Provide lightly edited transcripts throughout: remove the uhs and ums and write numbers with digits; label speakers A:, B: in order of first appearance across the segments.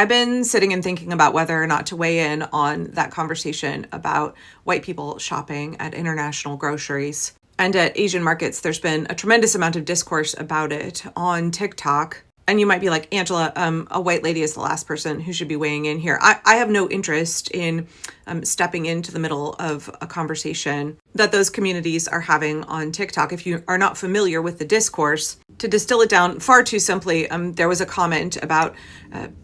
A: I've been sitting and thinking about whether or not to weigh in on that conversation about white people shopping at international groceries. And at Asian markets, there's been a tremendous amount of discourse about it on TikTok. And you might be like, Angela, a white lady is the last person who should be weighing in here. I have no interest in stepping into the middle of a conversation that those communities are having on TikTok. If you are not familiar with the discourse, to distill it down far too simply, there was a comment about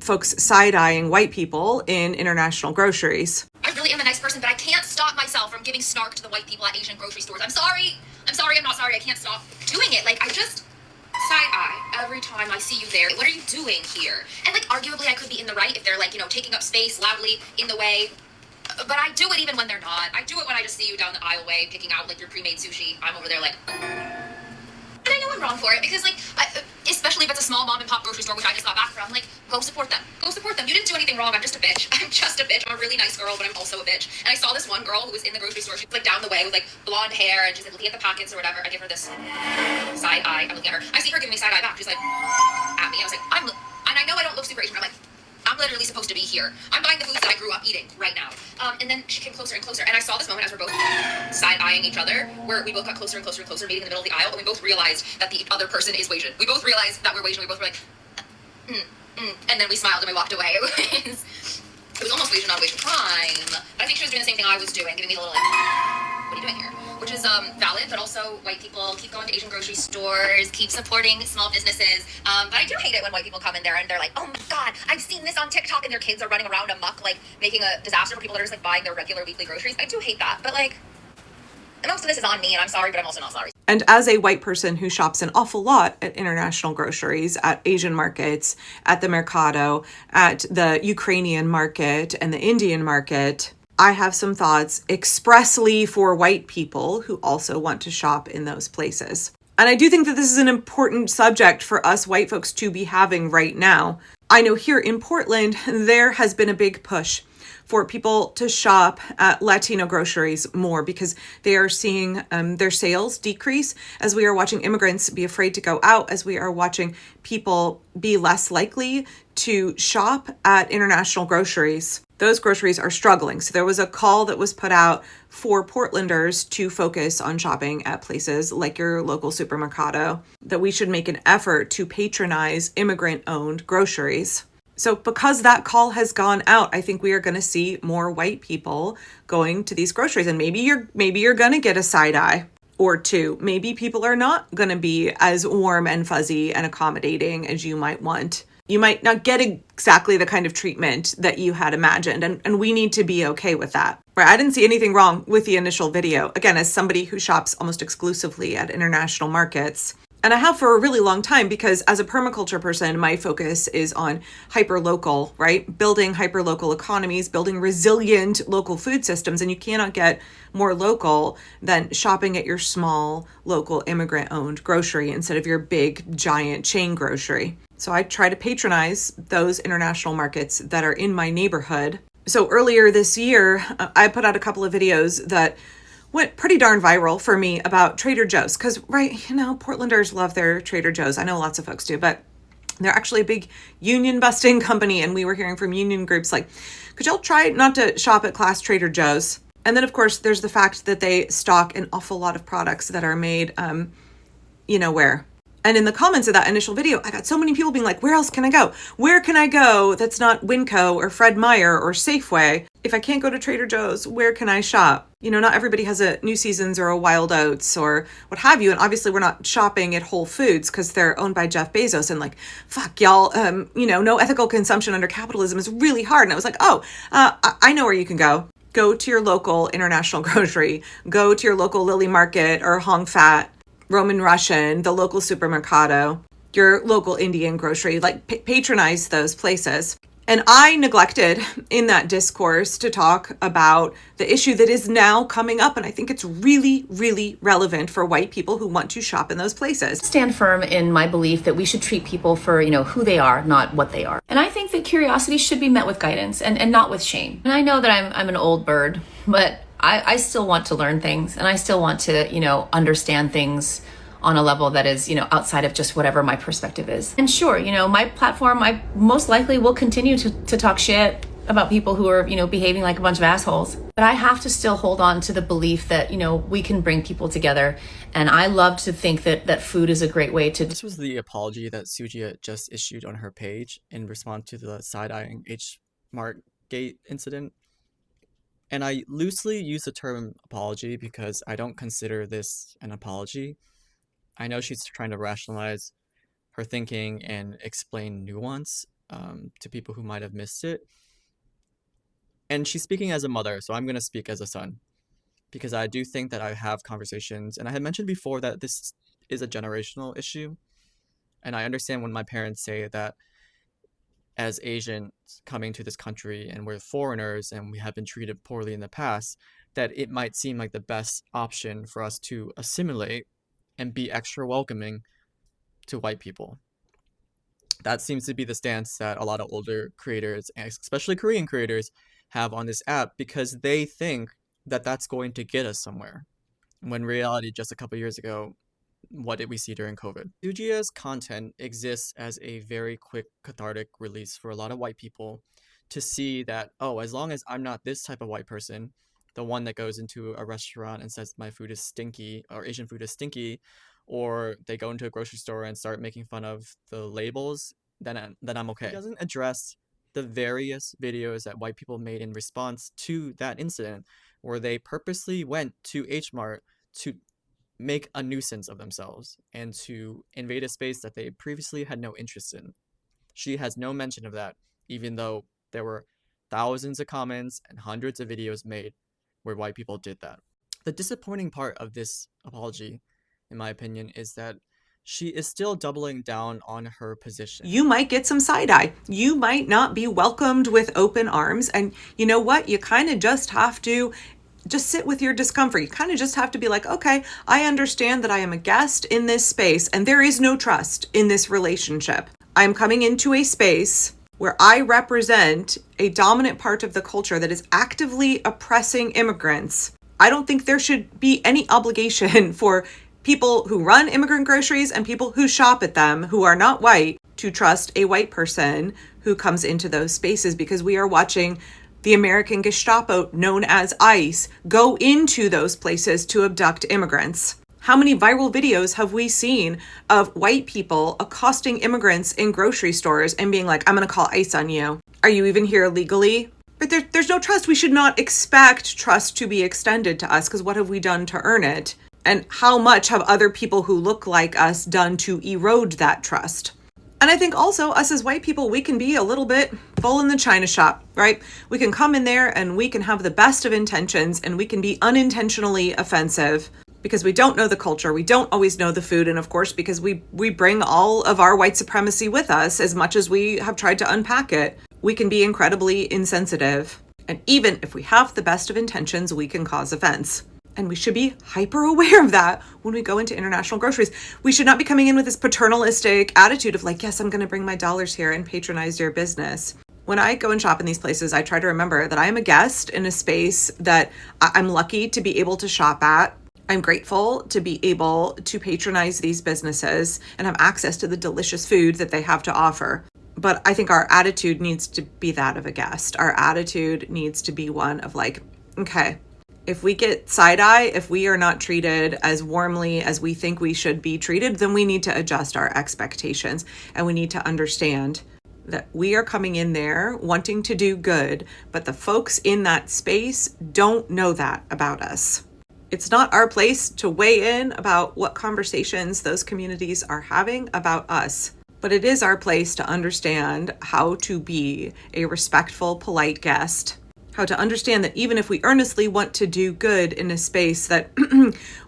A: folks side-eyeing white people in international groceries.
B: I really am a nice person, but I can't stop myself from giving snark to the white people at Asian grocery stores. I'm sorry, I'm not sorry, I can't stop doing it. Like, I just side-eye every time I see you there. What are you doing here? And like, arguably I could be in the right if they're like, taking up space loudly in the way. But I do it even when they're not. I do it when I just see you down the aisleway picking out like your pre-made sushi. I'm over there like... And I know I'm wrong for it because like, especially if it's a small mom and pop grocery store, which I just got back from, like, go support them. Go support them. You didn't do anything wrong. I'm just a bitch. I'm a really nice girl, but I'm also a bitch. And I saw this one girl who was in the grocery store. She's like down the way with like blonde hair and she's like looking at the packets or whatever. I give her this side eye. I'm looking at her. I see her giving me side eye back. She's like at me. I was like, and I know I don't look super Asian. I'm like, I'm literally supposed to be here. I'm buying the foods that I grew up eating right now. And then she came closer and closer. And I saw this moment as we're both side-eyeing each other, where we both got closer and closer and closer, meeting in the middle of the aisle, and we both realized that the other person is Asian. We both realized that we're Asian. We both were like, and then we smiled and we walked away. It was almost Asian on Asian time. But I think she was doing the same thing I was doing, giving me a little like, what are you doing here? Which is valid, but also white people keep going to Asian grocery stores, keep supporting small businesses. But I do hate it when white people come in there and they're like, oh my God, I've seen this on TikTok, and their kids are running around amok, like making a disaster for people that are just like buying their regular weekly groceries. I do hate that, but like, most of this is on me, and I'm sorry, but I'm also not sorry.
A: And as a white person who shops an awful lot at international groceries, at Asian markets, at the Mercado, at the Ukrainian market and the Indian market, I have some thoughts expressly for white people who also want to shop in those places. And I do think that this is an important subject for us white folks to be having right now. I know here in Portland, there has been a big push for people to shop at Latino groceries more because they are seeing their sales decrease as we are watching immigrants be afraid to go out, as we are watching people be less likely to shop at international groceries. Those groceries are struggling. So there was a call that was put out for Portlanders to focus on shopping at places like your local supermercado, that we should make an effort to patronize immigrant-owned groceries. So because that call has gone out, I think we are going to see more white people going to these groceries. And maybe you're going to get a side eye or two. Maybe people are not going to be as warm and fuzzy and accommodating as you might want. You might not get exactly the kind of treatment that you had imagined. And we need to be okay with that. Right? I didn't see anything wrong with the initial video. Again, as somebody who shops almost exclusively at international markets, and I have for a really long time, because as a permaculture person, my focus is on hyper-local, right? Building hyper-local economies, building resilient local food systems. And you cannot get more local than shopping at your small, local, immigrant-owned grocery instead of your big, giant chain grocery. So I try to patronize those international markets that are in my neighborhood. So earlier this year, I put out a couple of videos that went pretty darn viral for me about Trader Joe's, because, right, Portlanders love their Trader Joe's. I know lots of folks do, but they're actually a big union busting company. And we were hearing from union groups like, could y'all try not to shop at class Trader Joe's? And then, of course, there's the fact that they stock an awful lot of products that are made, where? And in the comments of that initial video, I got so many people being like, where else can I go? Where can I go that's not Winco or Fred Meyer or Safeway? If I can't go to Trader Joe's, where can I shop? Not everybody has a New Seasons or a Wild Oats or what have you. And obviously we're not shopping at Whole Foods because they're owned by Jeff Bezos, and like, fuck y'all, no ethical consumption under capitalism is really hard. And I was like, I know where you can go. Go to your local international grocery, go to your local Lily Market or Hong Fat, Roman Russian, the local supermercado, your local Indian grocery, like patronize those places. And I neglected in that discourse to talk about the issue that is now coming up. And I think it's really, really relevant for white people who want to shop in those places.
C: I stand firm in my belief that we should treat people for, who they are, not what they are. And I think that curiosity should be met with guidance and not with shame. And I know that I'm an old bird, but I still want to learn things, and I still want to, understand things on a level that is, outside of just whatever my perspective is. And sure, my platform, I most likely will continue to talk shit about people who are, behaving like a bunch of assholes. But I have to still hold on to the belief that, we can bring people together. And I love to think that food is a great way to...
D: This was the apology that Sujia just issued on her page in response to the side-eyeing H Mart Gate incident. And I loosely use the term apology because I don't consider this an apology. I know she's trying to rationalize her thinking and explain nuance to people who might have missed it. And she's speaking as a mother, so I'm going to speak as a son. Because I do think that I have conversations, and I had mentioned before that this is a generational issue. And I understand when my parents say that as Asians coming to this country and we're foreigners and we have been treated poorly in the past, that it might seem like the best option for us to assimilate and be extra welcoming to white people. That seems to be the stance that a lot of older creators, especially Korean creators, have on this app because they think that that's going to get us somewhere. When in reality, just a couple years ago, what did we see during COVID? Sujia's content exists as a very quick cathartic release for a lot of white people to see that, oh, as long as I'm not this type of white person, the one that goes into a restaurant and says my food is stinky or Asian food is stinky, or they go into a grocery store and start making fun of the labels, then I'm okay. It doesn't address the various videos that white people made in response to that incident, where they purposely went to H Mart to make a nuisance of themselves and to invade a space that they previously had no interest in. She has no mention of that, even though there were thousands of comments and hundreds of videos made where white people did that. The disappointing part of this apology, in my opinion, is that she is still doubling down on her position.
A: You might get some side eye. You might not be welcomed with open arms. And you know what? You kind of just have to just sit with your discomfort. You kind of just have to be like, okay, I understand that I am a guest in this space and there is no trust in this relationship. I'm coming into a space where I represent a dominant part of the culture that is actively oppressing immigrants. I don't think there should be any obligation for people who run immigrant groceries and people who shop at them who are not white to trust a white person who comes into those spaces, because we are watching the American Gestapo, known as ICE, go into those places to abduct immigrants. How many viral videos have we seen of white people accosting immigrants in grocery stores and being like, I'm going to call ICE on you. Are you even here legally? But there's no trust. We should not expect trust to be extended to us, because what have we done to earn it? And how much have other people who look like us done to erode that trust? And I think also us as white people, we can be a little bit bull in the china shop, right? We can come in there and we can have the best of intentions and we can be unintentionally offensive because we don't know the culture. We don't always know the food. And of course, because we bring all of our white supremacy with us as much as we have tried to unpack it, we can be incredibly insensitive. And even if we have the best of intentions, we can cause offense. And we should be hyper aware of that when we go into international groceries. We should not be coming in with this paternalistic attitude of like, yes, I'm going to bring my dollars here and patronize your business. When I go and shop in these places, I try to remember that I am a guest in a space that I'm lucky to be able to shop at. I'm grateful to be able to patronize these businesses and have access to the delicious food that they have to offer. But I think our attitude needs to be that of a guest. Our attitude needs to be one of like, okay, if we get side eye, if we are not treated as warmly as we think we should be treated, then we need to adjust our expectations. And we need to understand that we are coming in there wanting to do good, but the folks in that space don't know that about us. It's not our place to weigh in about what conversations those communities are having about us, but it is our place to understand how to be a respectful, polite guest. How to understand that even if we earnestly want to do good in a space, that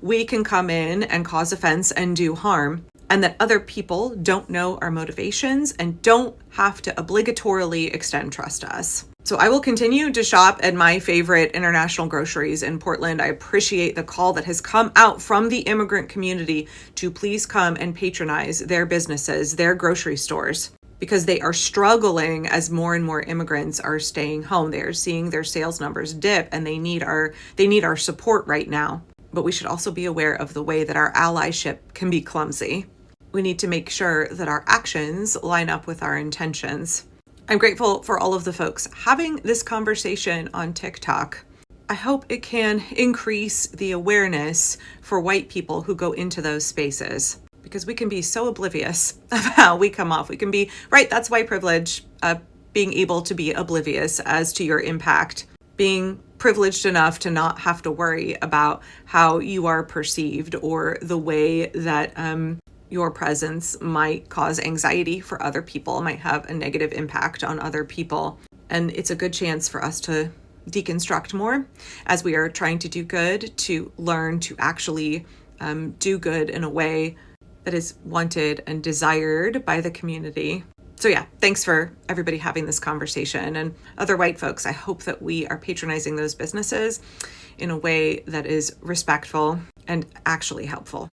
A: we can come in and cause offense and do harm, and that other people don't know our motivations and don't have to obligatorily extend trust to us. So I will continue to shop at my favorite international groceries in Portland. I appreciate the call that has come out from the immigrant community to please come and patronize their businesses, their grocery stores, because they are struggling as more and more immigrants are staying home. They are seeing their sales numbers dip and they need our support right now. but we should also be aware of the way that our allyship can be clumsy. We need to make sure that our actions line up with our intentions. I'm grateful for all of the folks having this conversation on TikTok. I hope it can increase the awareness for white people who go into those spaces, because we can be so oblivious of how we come off. We can be, right, that's white privilege, being able to be oblivious as to your impact, being privileged enough to not have to worry about how you are perceived or the way that your presence might cause anxiety for other people, might have a negative impact on other people. And it's a good chance for us to deconstruct more as we are trying to do good, to learn to actually do good in a way that is wanted and desired by the community. So yeah, thanks for everybody having this conversation. And other white folks, I hope that we are patronizing those businesses in a way that is respectful and actually helpful.